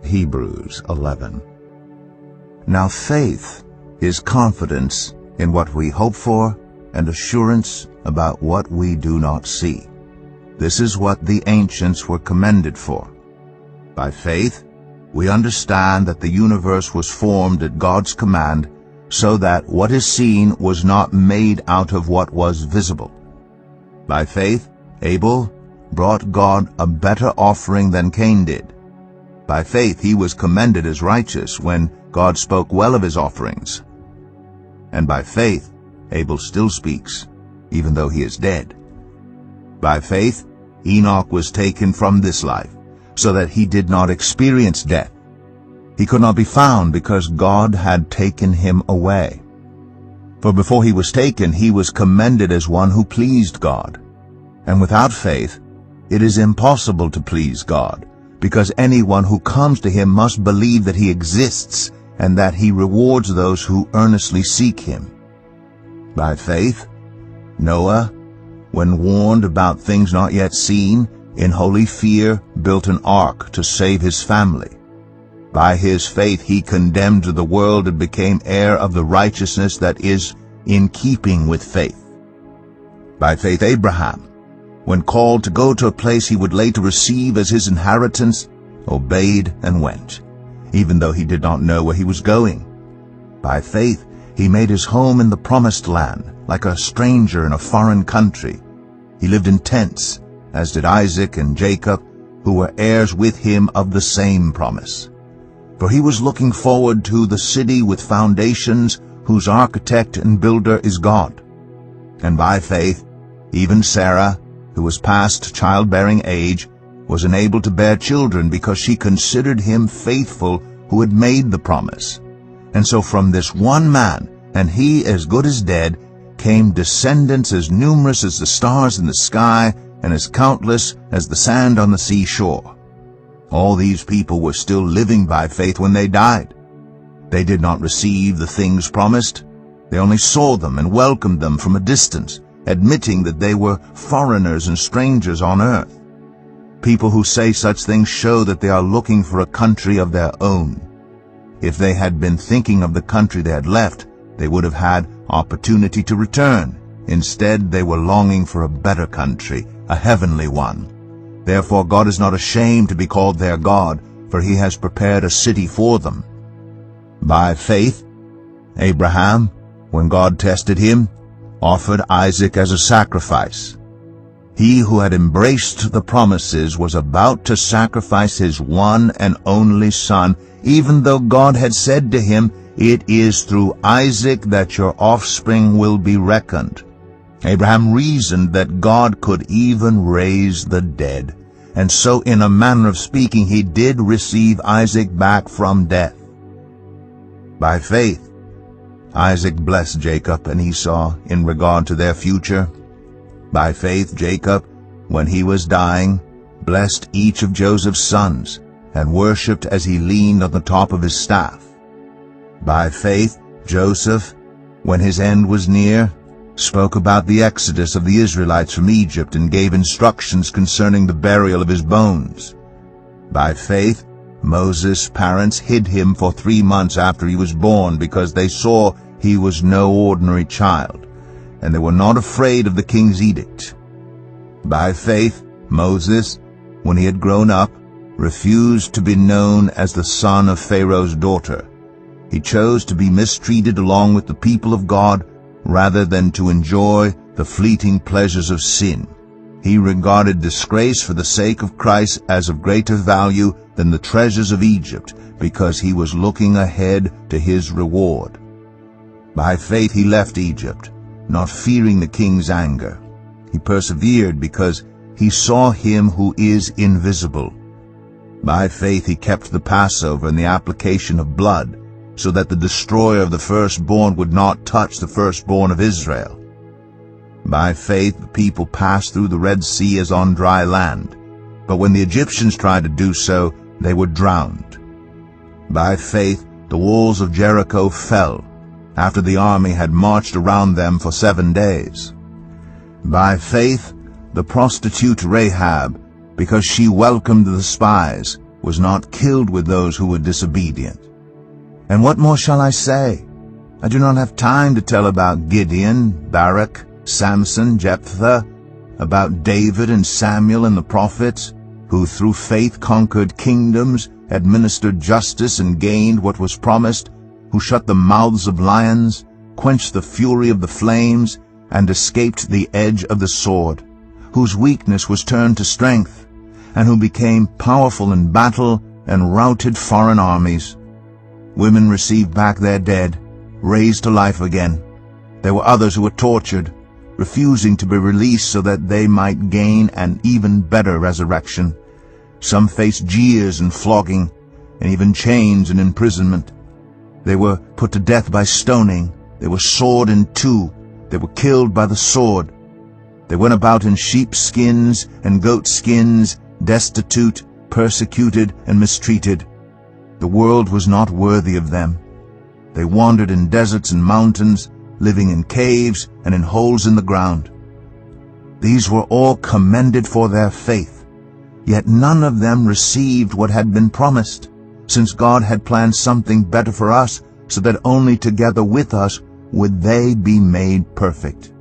Hebrews 11. Now faith is confidence in what we hope for and assurance about what we do not see. This is what the ancients were commended for. By faith, we understand that the universe was formed at God's command, so that what is seen was not made out of what was visible. By faith, Abel brought God a better offering than Cain did. By faith he was commended as righteous when God spoke well of his offerings. And by faith Abel still speaks, even though he is dead. By faith Enoch was taken from this life, so that he did not experience death. He could not be found because God had taken him away. For before he was taken, he was commended as one who pleased God. And without faith, it is impossible to please God, because anyone who comes to him must believe that he exists and that he rewards those who earnestly seek him. By faith, Noah, when warned about things not yet seen, in holy fear built an ark to save his family. By his faith he condemned the world and became heir of the righteousness that is in keeping with faith. By faith Abraham, when called to go to a place he would later receive as his inheritance, obeyed and went, even though he did not know where he was going. By faith he made his home in the promised land, like a stranger in a foreign country. He lived in tents, as did Isaac and Jacob, who were heirs with him of the same promise. For he was looking forward to the city with foundations, whose architect and builder is God. And by faith, even Sarah, who was past childbearing age, was enabled to bear children because she considered him faithful who had made the promise. And so from this one man, and he as good as dead, came descendants as numerous as the stars in the sky and as countless as the sand on the seashore. All these people were still living by faith when they died. They did not receive the things promised. They only saw them and welcomed them from a distance, admitting that they were foreigners and strangers on earth. People who say such things show that they are looking for a country of their own. If they had been thinking of the country they had left, they would have had opportunity to return. Instead, they were longing for a better country, a heavenly one. Therefore God is not ashamed to be called their God, for he has prepared a city for them. By faith, Abraham, when God tested him, offered Isaac as a sacrifice. He who had embraced the promises was about to sacrifice his one and only son, even though God had said to him, "It is through Isaac that your offspring will be reckoned." Abraham reasoned that God could even raise the dead, and so in a manner of speaking he did receive Isaac back from death. By faith, Isaac blessed Jacob and Esau in regard to their future. By faith Jacob, when he was dying, blessed each of Joseph's sons, and worshipped as he leaned on the top of his staff. By faith Joseph, when his end was near, spoke about the exodus of the Israelites from Egypt and gave instructions concerning the burial of his bones. By faith, Moses' parents hid him for 3 months after he was born because they saw he was no ordinary child, and they were not afraid of the king's edict. By faith, Moses, when he had grown up, refused to be known as the son of Pharaoh's daughter. He chose to be mistreated along with the people of God rather than to enjoy the fleeting pleasures of sin. He regarded disgrace for the sake of Christ as of greater value than the treasures of Egypt, because he was looking ahead to his reward. By faith he left Egypt, not fearing the king's anger. He persevered because he saw him who is invisible. By faith he kept the Passover and the application of blood, so that the destroyer of the firstborn would not touch the firstborn of Israel. By faith the people passed through the Red Sea as on dry land, but when the Egyptians tried to do so, they were drowned. By faith the walls of Jericho fell, after the army had marched around them for 7 days. By faith the prostitute Rahab, because she welcomed the spies, was not killed with those who were disobedient. And what more shall I say? I do not have time to tell about Gideon, Barak, Samson, Jephthah, about David and Samuel and the prophets, who through faith conquered kingdoms, administered justice and gained what was promised, who shut the mouths of lions, quenched the fury of the flames, and escaped the edge of the sword, whose weakness was turned to strength, and who became powerful in battle and routed foreign armies. Women received back their dead, raised to life again. There were others who were tortured, refusing to be released so that they might gain an even better resurrection. Some faced jeers and flogging, and even chains and imprisonment. They were put to death by stoning. They were sawed in two. They were killed by the sword. They went about in sheepskins and goatskins, destitute, persecuted, and mistreated. The world was not worthy of them. They wandered in deserts and mountains, living in caves and in holes in the ground. These were all commended for their faith, yet none of them received what had been promised, since God had planned something better for us, so that only together with us would they be made perfect.